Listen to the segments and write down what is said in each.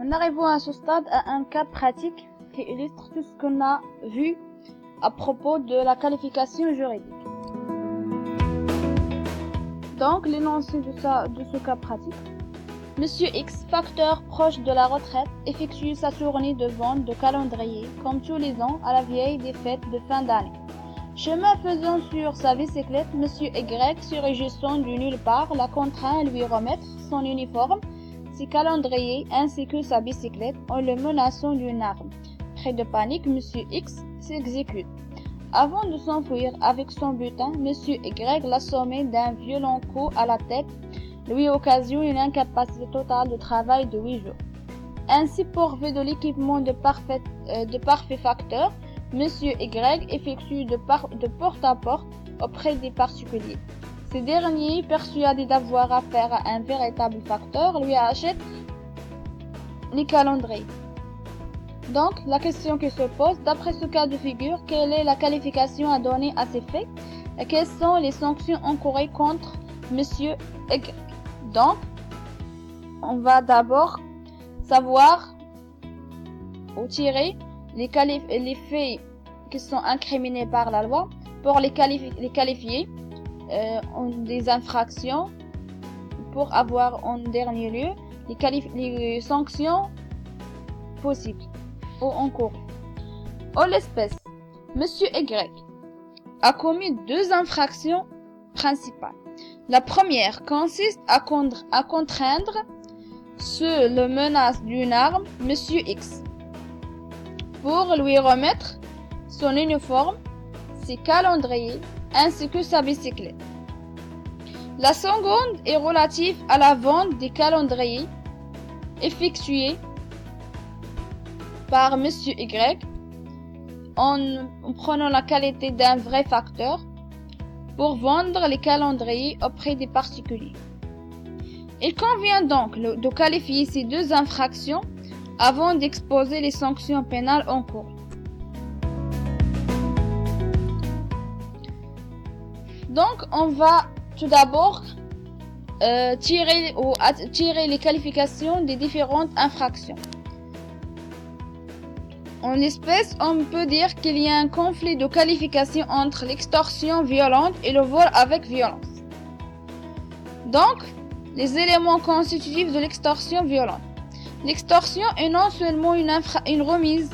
En arrivant à ce stade à un cas pratique qui illustre tout ce qu'on a vu à propos de la qualification juridique. Donc, l'énoncé de ce cas pratique. Monsieur X, facteur proche de la retraite, effectue sa tournée de vente de calendrier, comme tous les ans, à la veille des fêtes de fin d'année. Chemin faisant sur sa bicyclette, Monsieur Y, se réjouissant du nulle part, la contraint à lui remettre son uniforme, ses calendriers ainsi que sa bicyclette, en le menaçant d'une arme. Pris de panique, Monsieur X s'exécute. Avant de s'enfuir avec son butin, Monsieur Y l'assommait d'un violent coup à la tête, lui occasionne une incapacité totale de travail de 8 jours. Ainsi pourvu de l'équipement de parfait facteur, Monsieur Y effectue de porte-à-porte auprès des particuliers. Ces derniers, persuadés d'avoir affaire à un véritable facteur, lui achètent les calendriers. Donc, la question qui se pose, d'après ce cas de figure, quelle est la qualification à donner à ces faits et quelles sont les sanctions encourées contre Monsieur Y? Donc, on va d'abord savoir ou tirer les faits qui sont incriminés par la loi pour les qualifier des infractions, pour avoir en dernier lieu les sanctions possibles ou en cours. En l'espèce, Monsieur Y a commis 2 infractions principales. La première consiste à contraindre, sous la menace d'une arme, Monsieur X, pour lui remettre son uniforme, ses calendriers, ainsi que sa bicyclette. La seconde est relative à la vente des calendriers effectuée par Monsieur Y en prenant la qualité d'un vrai facteur pour vendre les calendriers auprès des particuliers. Il convient donc de qualifier ces 2 infractions avant d'exposer les sanctions pénales en cours. Donc, on va tout d'abord tirer les qualifications des différentes infractions. En l'espèce, on peut dire qu'il y a un conflit de qualification entre l'extorsion violente et le vol avec violence. Donc, les éléments constitutifs de l'extorsion violente. L'extorsion est non seulement une remise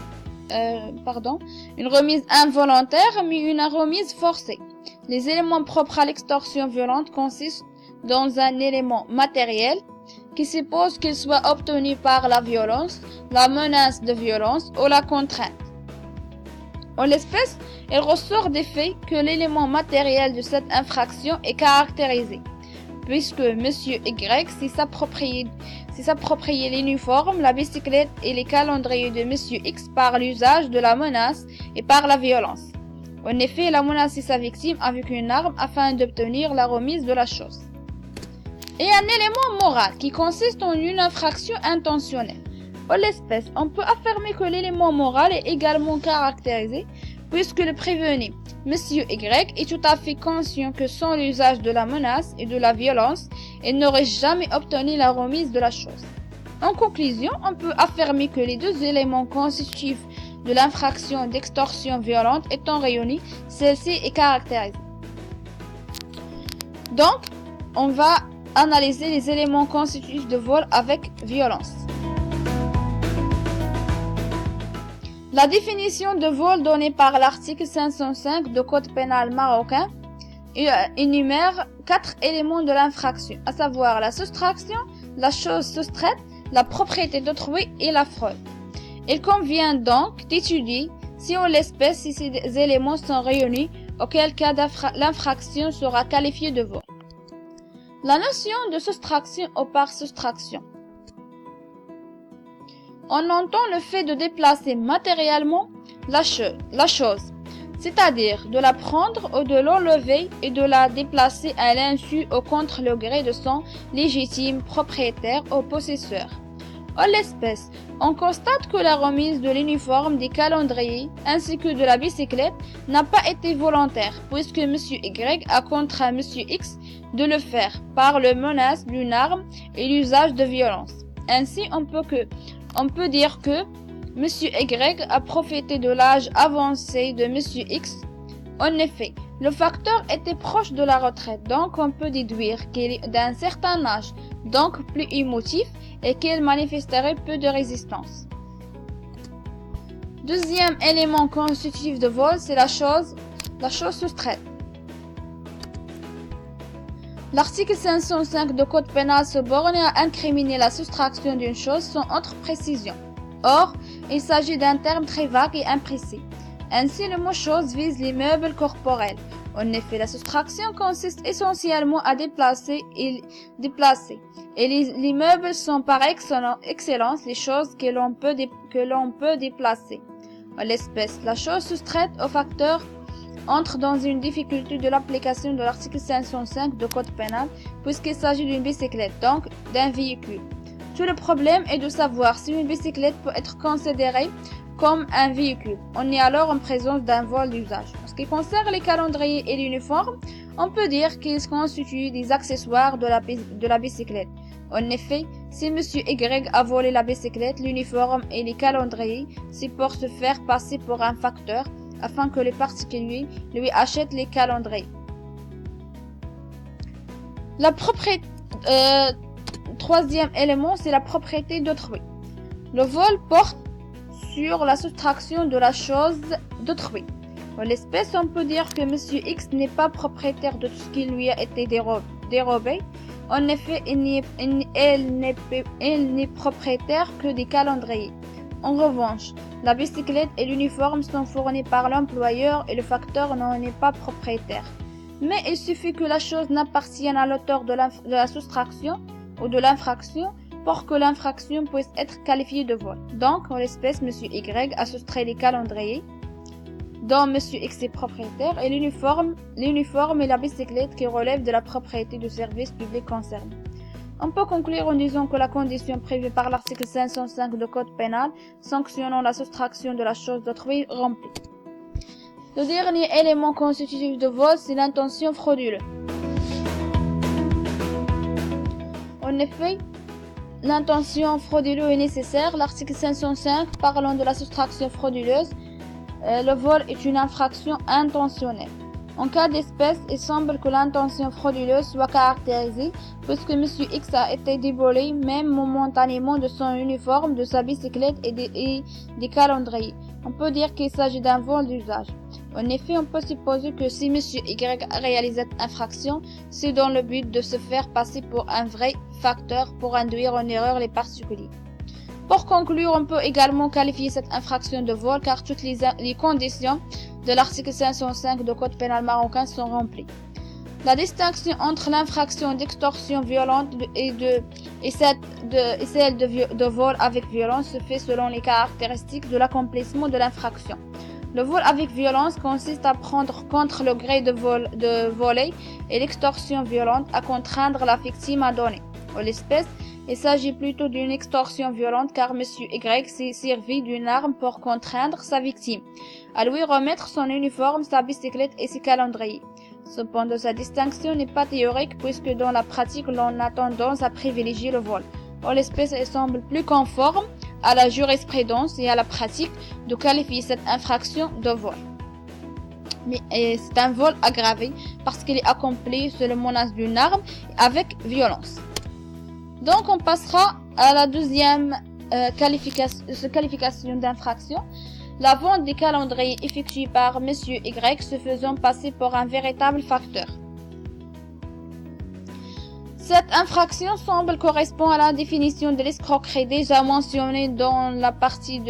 involontaire, mais une remise forcée. Les éléments propres à l'extorsion violente consistent dans un élément matériel qui suppose qu'il soit obtenu par la violence, la menace de violence ou la contrainte. En l'espèce, il ressort des faits que l'élément matériel de cette infraction est caractérisé, puisque Monsieur Y s'est approprié l'uniforme, la bicyclette et les calendriers de Monsieur X par l'usage de la menace et par la violence. En effet, il a menacé sa victime avec une arme afin d'obtenir la remise de la chose. Et un élément moral qui consiste en une infraction intentionnelle. En l'espèce, on peut affirmer que l'élément moral est également caractérisé puisque le prévenu, Monsieur Y, est tout à fait conscient que sans l'usage de la menace et de la violence, il n'aurait jamais obtenu la remise de la chose. En conclusion, on peut affirmer que les 2 éléments constitutifs de l'infraction d'extorsion violente étant réunis, celle-ci est caractérisée. Donc, on va analyser les éléments constitutifs de vol avec violence. La définition de vol donnée par l'article 505 du Code pénal marocain énumère 4 éléments de l'infraction, à savoir la soustraction, la chose soustraite, la propriété d'autrui et la fraude. Il convient donc d'étudier si en l'espèce ces éléments sont réunis, auquel cas l'infraction sera qualifiée de vol. La notion de soustraction ou par soustraction. On entend le fait de déplacer matériellement la chose, c'est-à-dire de la prendre ou de l'enlever et de la déplacer à l'insu ou contre le gré de son légitime propriétaire ou possesseur. En l'espèce, on constate que la remise de l'uniforme, des calendriers ainsi que de la bicyclette n'a pas été volontaire puisque Monsieur Y a contraint Monsieur X de le faire par le menace d'une arme et l'usage de violence. Ainsi, on peut que on peut dire que Monsieur Y a profité de l'âge avancé de Monsieur X. En effet, le facteur était proche de la retraite, donc on peut déduire qu'il est d'un certain âge, donc plus émotif, et qu'il manifesterait peu de résistance. Deuxième élément constitutif de vol, c'est la chose soustraite. L'article 505 du Code pénal se borne à incriminer la soustraction d'une chose sans autre précision. Or, il s'agit d'un terme très vague et imprécis. Ainsi, le mot chose vise les meubles corporels. En effet, la soustraction consiste essentiellement à déplacer. Et les meubles sont par excellence les choses que l'on peut déplacer. En l'espèce, la chose soustraite au facteur entre dans une difficulté de l'application de l'article 505 du Code pénal, puisqu'il s'agit d'une bicyclette, donc d'un véhicule. Tout le problème est de savoir si une bicyclette peut être considérée comme un véhicule. On est alors en présence d'un vol d'usage. En ce qui concerne les calendriers et l'uniforme, on peut dire qu'ils constituent des accessoires de la bicyclette. En effet, si Monsieur Y a volé la bicyclette, l'uniforme et les calendriers, c'est pour se faire passer pour un facteur, afin que les particuliers lui achètent les calendriers. Troisième élément, c'est la propriété d'autrui. Le vol porte sur la soustraction de la chose d'autrui. En l'espèce, on peut dire que Monsieur X n'est pas propriétaire de tout ce qui lui a été dérobé. En effet, il n'est propriétaire que des calendriers. En revanche, la bicyclette et l'uniforme sont fournis par l'employeur et le facteur n'en est pas propriétaire. Mais il suffit que la chose n'appartienne à l'auteur de la soustraction ou de l'infraction pour que l'infraction puisse être qualifiée de vol. Donc, en l'espèce, Monsieur Y a soustrait les calendriers dont Monsieur X est propriétaire et l'uniforme et la bicyclette qui relèvent de la propriété du service public concerné. On peut conclure en disant que la condition prévue par l'article 505 du Code pénal sanctionnant la soustraction de la chose d'autrui est remplie. Le dernier élément constitutif de vol, c'est l'intention frauduleuse. En effet, l'intention frauduleuse est nécessaire. L'article 505 parlant de la soustraction frauduleuse, le vol est une infraction intentionnelle. En cas d'espèce, il semble que l'intention frauduleuse soit caractérisée puisque M. X a été dévolé même momentanément de son uniforme, de sa bicyclette et des calendriers. On peut dire qu'il s'agit d'un vol d'usage. En effet, on peut supposer que si M. Y a réalisé cette infraction, c'est dans le but de se faire passer pour un vrai facteur pour induire en erreur les particuliers. Pour conclure, on peut également qualifier cette infraction de vol car toutes les conditions de l'article 505 du Code pénal marocain sont remplies. La distinction entre l'infraction d'extorsion violente et celle de vol avec violence se fait selon les caractéristiques de l'accomplissement de l'infraction. Le vol avec violence consiste à prendre contre le gré de voler et l'extorsion violente à contraindre la victime à donner. En l'espèce, il s'agit plutôt d'une extorsion violente car M. Y s'est servi d'une arme pour contraindre sa victime à lui remettre son uniforme, sa bicyclette et ses calendriers. Cependant, sa distinction n'est pas théorique puisque dans la pratique, l'on a tendance à privilégier le vol. En l'espèce, elle semble plus conforme à la jurisprudence et à la pratique de qualifier cette infraction de vol. Mais c'est un vol aggravé parce qu'il est accompli sous la menace d'une arme avec violence. Donc, on passera à la deuxième qualification d'infraction. La vente des calendriers effectuée par M. Y se faisant passer pour un véritable facteur. Cette infraction semble correspondre à la définition de l'escroquerie déjà mentionnée dans la partie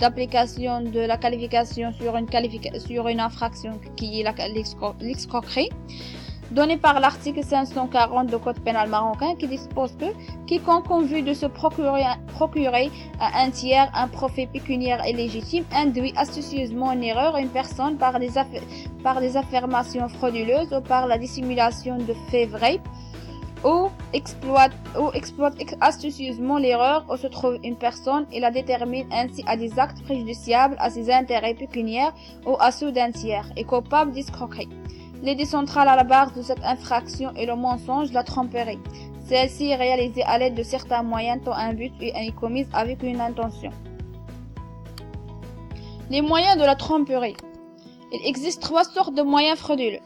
d'application de la qualification sur une infraction qui est l'escroquerie, donnée par l'article 540 du Code pénal marocain qui dispose que quiconque en vue de se procurer à un tiers un profit pécuniaire illégitime induit astucieusement en erreur une personne par des affirmations frauduleuses ou par la dissimulation de faits vrais ou exploite astucieusement l'erreur où se trouve une personne et la détermine ainsi à des actes préjudiciables à ses intérêts pécuniaires ou à ceux d'un tiers est coupable d'escroquerie. L'idée centrale à la base de cette infraction est le mensonge, la tromperie. Celle-ci est réalisée à l'aide de certains moyens dont un but est commise avec une intention. Les moyens de la tromperie. Il existe 3 sortes de moyens frauduleux.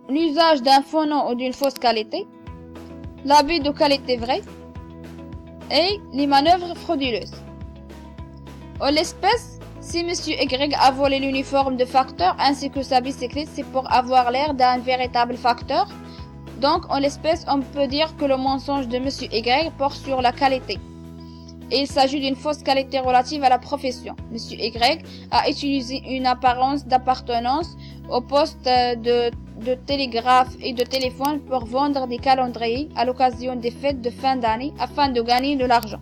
L'usage d'un faux nom ou d'une fausse qualité, l'abus de qualité vraie et les manœuvres frauduleuses. En l'espèce, si M. Y a volé l'uniforme de facteur ainsi que sa bicyclette, c'est pour avoir l'air d'un véritable facteur. Donc, en l'espèce, on peut dire que le mensonge de M. Y porte sur la qualité. Et il s'agit d'une fausse qualité relative à la profession. M. Y a utilisé une apparence d'appartenance au poste de télégraphe et de téléphone pour vendre des calendriers à l'occasion des fêtes de fin d'année afin de gagner de l'argent.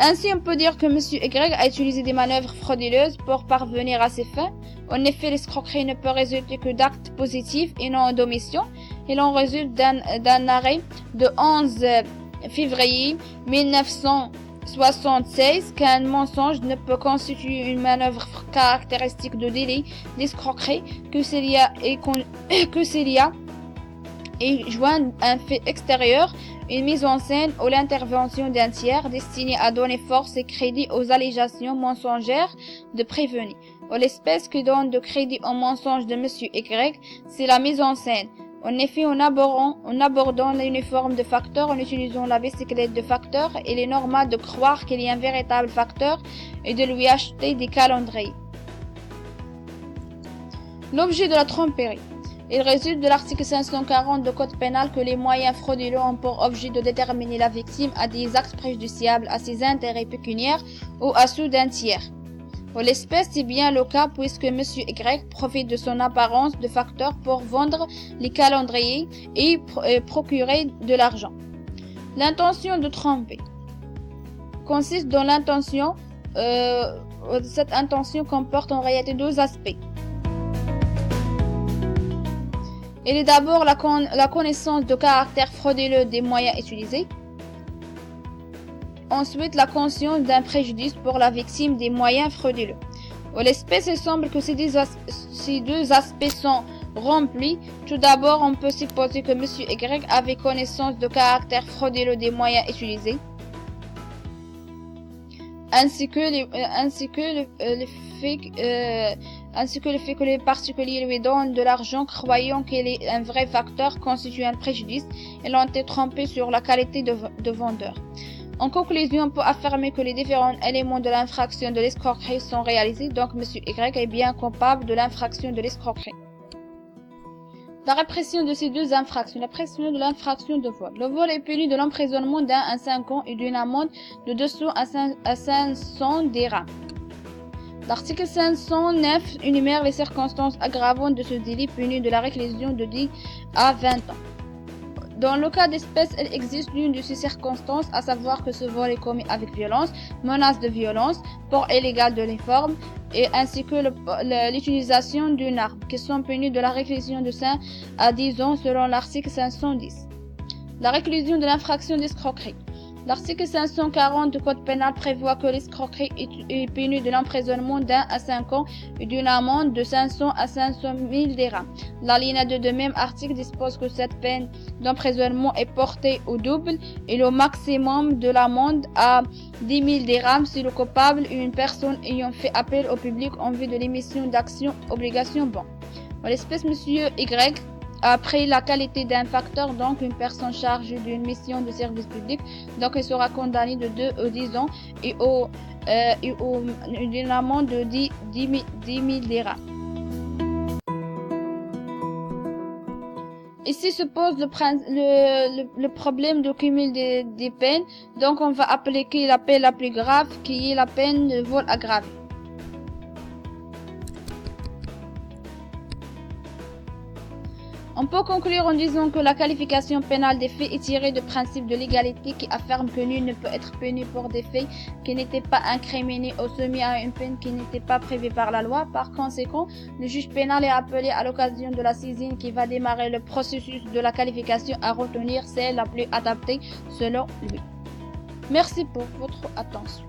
Ainsi, on peut dire que M. Y a utilisé des manœuvres frauduleuses pour parvenir à ses fins. En effet, l'escroquerie ne peut résulter que d'actes positifs et non d'omission. Il en résulte d'un arrêt de 11 février 1976 qu'un mensonge ne peut constituer une manœuvre caractéristique de délit d'escroquerie que s'il y a et joint un fait extérieur, une mise en scène ou l'intervention d'un tiers destiné à donner force et crédit aux allégations mensongères de prévenus. En l'espèce qui donne de crédit au mensonge de M. Y, c'est la mise en scène. En effet, en abordant l'uniforme de facteur, en utilisant la bicyclette de facteur, il est normal de croire qu'il y a un véritable facteur et de lui acheter des calendriers. L'objet de la tromperie. Il résulte de l'article 540 du Code pénal que les moyens frauduleux ont pour objet de déterminer la victime à des actes préjudiciables à ses intérêts pécuniaires ou à ceux d'un tiers. En l'espèce, c'est bien le cas puisque M. Y profite de son apparence de facteur pour vendre les calendriers et procurer de l'argent. L'intention de tromper consiste dans l'intention. Cette intention comporte en réalité 2 aspects. Il est d'abord la connaissance du caractère frauduleux des moyens utilisés. Ensuite, la conscience d'un préjudice pour la victime des moyens frauduleux. En l'espèce, il semble que ces 2 aspects sont remplis. Tout d'abord, on peut supposer que M. Y avait connaissance du caractère frauduleux des moyens utilisés, ainsi que le fait que les particuliers lui donnent de l'argent croyant qu'il est un vrai facteur constitue un préjudice et l'ont été trompés sur la qualité de vendeur. En conclusion, on peut affirmer que les différents éléments de l'infraction de l'escroquerie sont réalisés, donc M. Y est bien coupable de l'infraction de l'escroquerie. La répression de ces 2 infractions. La répression de l'infraction de vol. Le vol est puni de l'emprisonnement d'1 à 5 ans et d'une amende de 200 à 500 dirhams. L'article 509 énumère les circonstances aggravantes de ce délit puni de la réclusion de 10 à 20 ans. Dans le cas d'espèce, il existe l'une de ces circonstances, à savoir que ce vol est commis avec violence, menace de violence, port illégal de l'uniforme, et ainsi que l'utilisation d'une arme, qui sont punis de la réclusion de 5 à 10 ans selon l'article 510. La réclusion de l'infraction d'escroquerie. L'article 540 du Code pénal prévoit que l'escroquerie est punie de l'emprisonnement d'1 à 5 ans et d'une amende de 500 à 500 000 dirhams. L'alinéa 2 de même article dispose que cette peine d'emprisonnement est portée au double et le maximum de l'amende à 10 000 dirhams si le coupable est une personne ayant fait appel au public en vue de l'émission d'actions obligations bon. En l'espèce, M. Y a pris la qualité d'un facteur, donc une personne chargée d'une mission de service public, donc il sera condamné de 2 à 10 ans et d'une amende de 10 000 dirhams. Ici se pose le problème de cumul des peines, donc on va appliquer la peine la plus grave qui est la peine de vol aggravé. On peut conclure en disant que la qualification pénale des faits est tirée du principe de l'égalité qui affirme que nul ne peut être puni pour des faits qui n'étaient pas incriminés ou soumis à une peine qui n'était pas prévue par la loi. Par conséquent, le juge pénal est appelé à l'occasion de la saisine qui va démarrer le processus de la qualification à retenir celle la plus adaptée selon lui. Merci pour votre attention.